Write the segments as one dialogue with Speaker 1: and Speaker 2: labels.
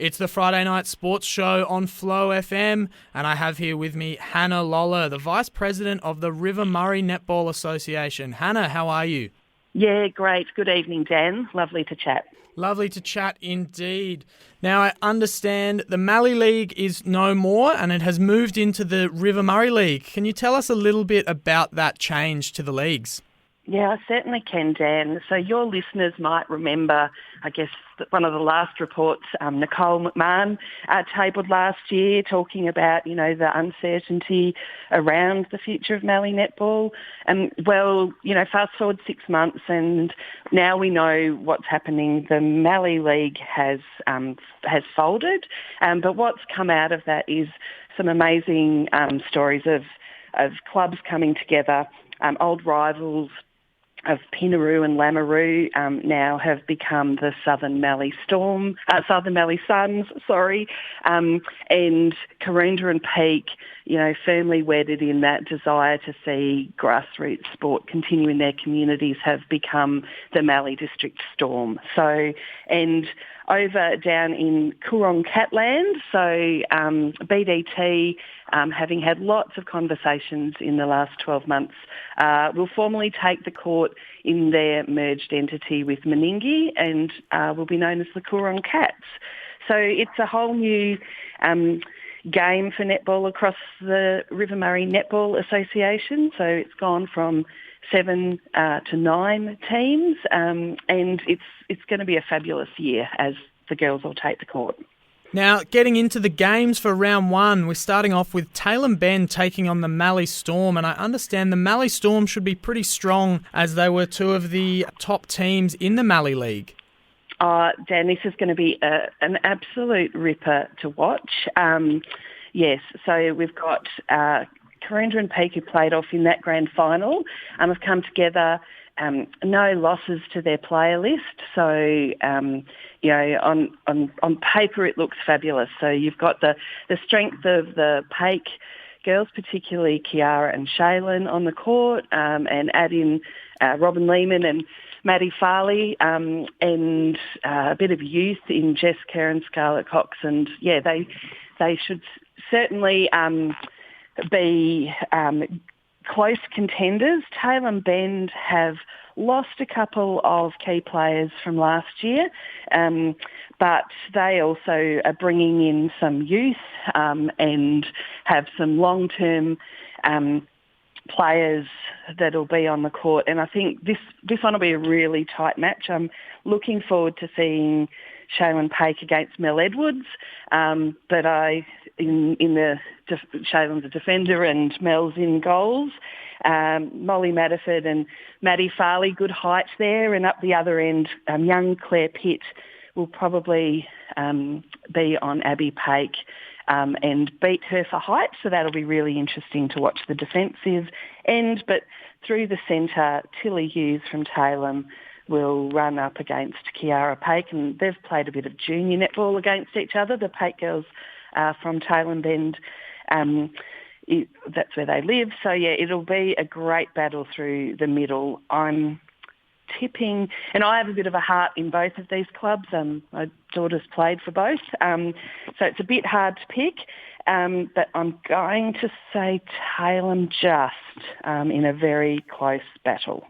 Speaker 1: It's the Friday Night Sports Show on Flow FM, and I have here with me Hannah Lollar, the Vice President of the River Murray Netball Association. Hannah, how are you?
Speaker 2: Yeah, great. Good evening, Dan. Lovely to chat.
Speaker 1: Lovely to chat indeed. Now, I understand the Mallee League is no more and it has moved into the River Murray League. Can you tell us a little bit about that change to the leagues?
Speaker 2: Yeah, I certainly can, Dan. So your listeners might remember, I guess, one of the last reports Nicole McMahon tabled last year, talking about, the uncertainty around the future of Mallee netball. And fast forward 6 months and now we know what's happening. The Mallee League has folded, but what's come out of that is some amazing stories of clubs coming together. Old rivals of Pinaroo and Lameroo now have become the Southern Mallee Suns, and Karoonda and Peak, firmly wedded in that desire to see grassroots sport continue in their communities, have become the Mallee District Storm. So, and over down in Coorong Catland, so BDT, having had lots of conversations in the last 12 months, will formally take the court in their merged entity with Meningie and will be known as the Coorong Cats. So it's a whole new game for netball across the River Murray Netball Association. So it's gone from 7 to 9 teams, and it's going to be a fabulous year as the girls will take the court.
Speaker 1: Now, getting into the games for round one, we're starting off with Tailem Bend taking on the Mallee Storm, and I understand the Mallee Storm should be pretty strong as they were two of the top teams in the Mallee League.
Speaker 2: Dan, this is going to be an absolute ripper to watch. Yes, so we've got Karoonda and Peak, who played off in that grand final, have come together. No losses to their player list, so on paper it looks fabulous. So you've got the strength of the Peak girls, particularly Kiara and Shaylin on the court, and add in Robin Lehman and Maddie Farley, and a bit of youth in Jess Kerr and Scarlett Cox, and they should certainly be close contenders. Tailem Bend have lost a couple of key players from last year, but they also are bringing in some youth and have some long-term players that'll be on the court. And I think this one will be a really tight match. I'm looking forward to seeing Shaylin Peak against Mel Edwards, but Shaylin's a defender and Mel's in goals. Molly Maddiford and Maddie Farley, good height there, and up the other end, young Claire Pitt will probably be on Abby Peak and beat her for height, so that'll be really interesting to watch the defensive end. But through the centre, Tilly Hughes from Tailem will run up against Kiara Peak, and they've played a bit of junior netball against each other. The Peak girls from Tailem Bend, that's where they live. So yeah, it'll be a great battle through the middle. I'm tipping, and I have a bit of a heart in both of these clubs. My daughter's played for both, so it's a bit hard to pick. But I'm going to say Tailem just in a very close battle.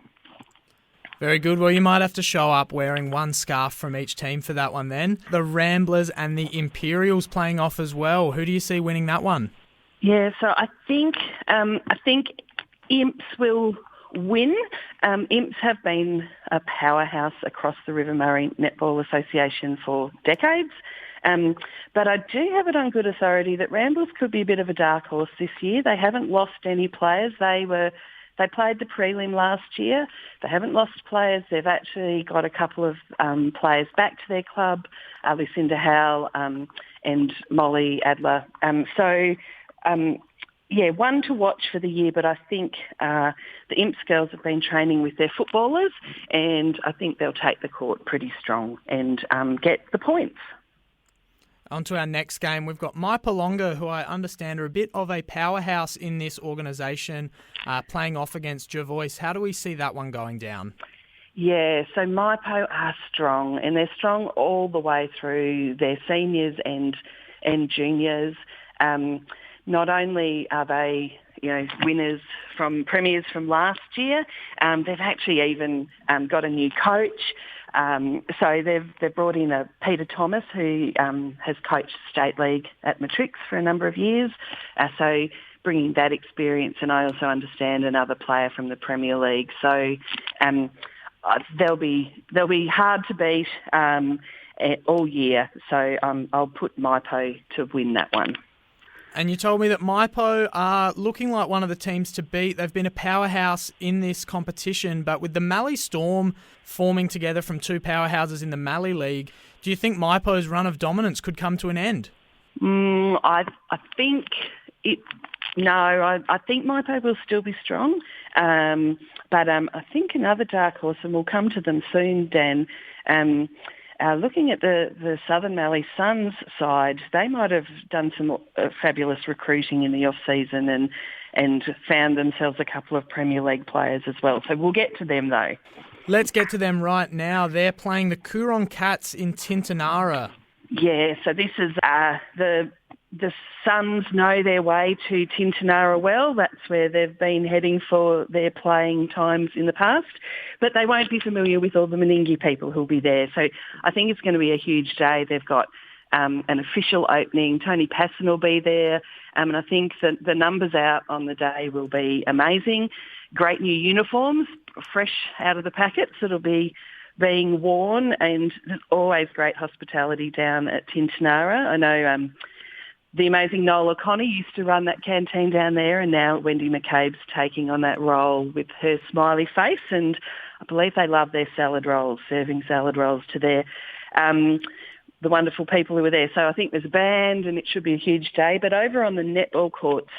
Speaker 1: Very good. Well, you might have to show up wearing one scarf from each team for that one then. The Ramblers and the Imperials playing off as well. Who do you see winning that one?
Speaker 2: Yeah, so I think Imps will win. Imps have been a powerhouse across the River Murray Netball Association for decades. But I do have it on good authority that Ramblers could be a bit of a dark horse this year. They haven't lost any players. They played the prelim last year. They haven't lost players. They've actually got a couple of players back to their club, Lucinda Howell and Molly Adler. One to watch for the year, but I think the Imps girls have been training with their footballers, and I think they'll take the court pretty strong and get the points.
Speaker 1: On to our next game. We've got Maipalonga, who I understand are a bit of a powerhouse in this organisation, playing off against Jervois. How do we see that one going down?
Speaker 2: Yeah, so MyPo are strong, and they're strong all the way through their seniors and juniors. Not only are they, winners from premiers from last year, they've actually even got a new coach. So they've brought in a Peter Thomas who has coached State League at Matrix for a number of years. So bringing that experience, and I also understand another player from the Premier League. So they'll be hard to beat all year. So I'll put MyPo to win that one.
Speaker 1: And you told me that MyPo are looking like one of the teams to beat. They've been a powerhouse in this competition, but with the Mallee Storm forming together from two powerhouses in the Mallee League, do you think MyPo's run of dominance could come to an end?
Speaker 2: I think it. No, I think MyPo will still be strong, but I think another dark horse, and we'll come to them soon, Dan. Looking at the Southern Mallee Suns side, they might have done some fabulous recruiting in the off-season and found themselves a couple of Premier League players as well. So we'll get to them, though.
Speaker 1: Let's get to them right now. They're playing the Coorong Cats in Tintinara.
Speaker 2: Yeah, so this is the Suns know their way to Tintinara well. That's where they've been heading for their playing times in the past. But they won't be familiar with all the Meningie people who'll be there. So I think it's going to be a huge day. They've got an official opening. Tony Passon will be there. And I think that the numbers out on the day will be amazing. Great new uniforms, fresh out of the packets. It'll be being worn, and there's always great hospitality down at Tintinara. I know the amazing Noel O'Connor used to run that canteen down there, and now Wendy McCabe's taking on that role with her smiley face, and I believe they love their salad rolls, serving salad rolls to the wonderful people who are there. So I think there's a band, and it should be a huge day. But over on the netball courts,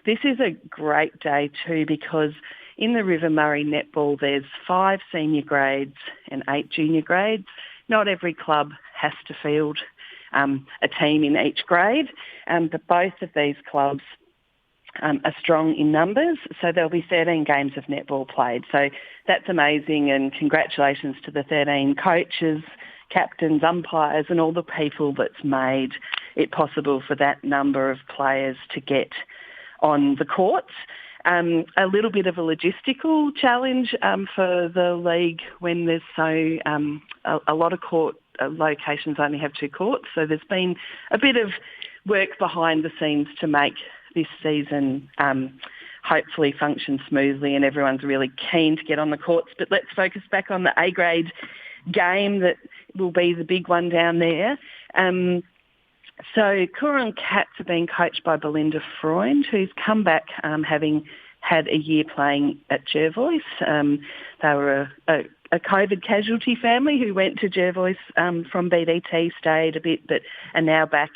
Speaker 2: this is a great day too, because in the River Murray netball, there's 5 senior grades and 8 junior grades. Not every club has to field a team in each grade, but both of these clubs are strong in numbers, so there'll be 13 games of netball played. So that's amazing, and congratulations to the 13 coaches, captains, umpires, and all the people that's made it possible for that number of players to get on the courts. A little bit of a logistical challenge for the league when there's a lot of court locations only have 2 courts. So there's been a bit of work behind the scenes to make this season hopefully function smoothly, and everyone's really keen to get on the courts. But let's focus back on the A-grade game that will be the big one down there. So Coorong Cats are being coached by Belinda Freund, who's come back having had a year playing at Jervois. They were a COVID casualty family who went to Jervois from BDT, stayed a bit, but are now back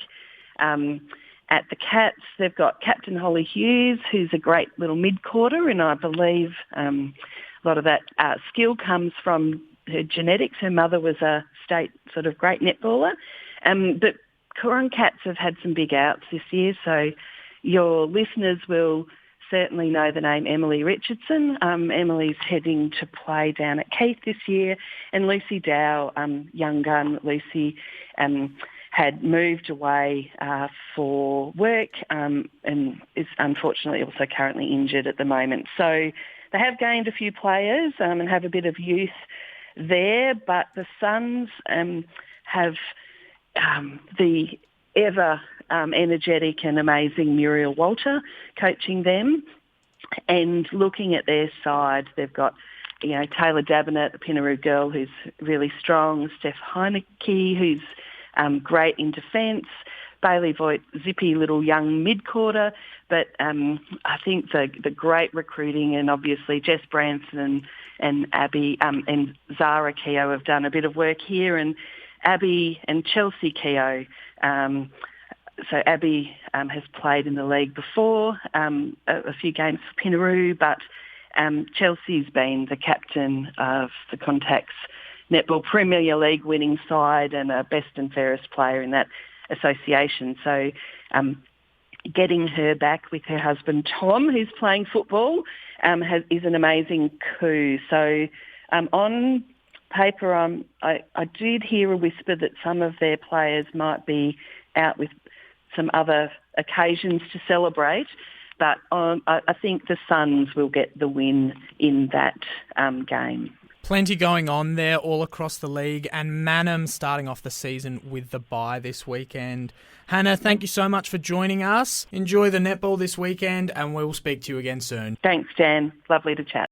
Speaker 2: at the Cats. They've got Captain Holly Hughes, who's a great little mid-quarter, and I believe a lot of that skill comes from her genetics. Her mother was a state sort of great netballer. But Coorong Cats have had some big outs this year, so your listeners will certainly know the name Emily Richardson. Emily's heading to play down at Keith this year, and Lucy Dow, young gun Lucy, had moved away for work and is unfortunately also currently injured at the moment. So they have gained a few players and have a bit of youth there, but the Suns have the ever energetic and amazing Muriel Walter coaching them. And looking at their side, they've got, Taylor Dabinet, the Pinnaroo girl, who's really strong, Steph Heineke, who's great in defence, Bailey Voigt, zippy little young mid-quarter. But I think the great recruiting, and obviously Jess Branson and Abby and Zara Keogh have done a bit of work here, and Abby and Chelsea Keogh. So Abby has played in the league before, a few games for Pinnaroo, but Chelsea's been the captain of the Contacts Netball Premier League winning side and a best and fairest player in that association. So getting her back with her husband Tom, who's playing football, is an amazing coup. So On paper, I did hear a whisper that some of their players might be out with some other occasions to celebrate, but I think the Suns will get the win in that game.
Speaker 1: Plenty going on there all across the league, and Mannum starting off the season with the bye this weekend. Hannah, thank you so much for joining us. Enjoy the netball this weekend, and we'll speak to you again soon.
Speaker 2: Thanks, Dan. Lovely to chat.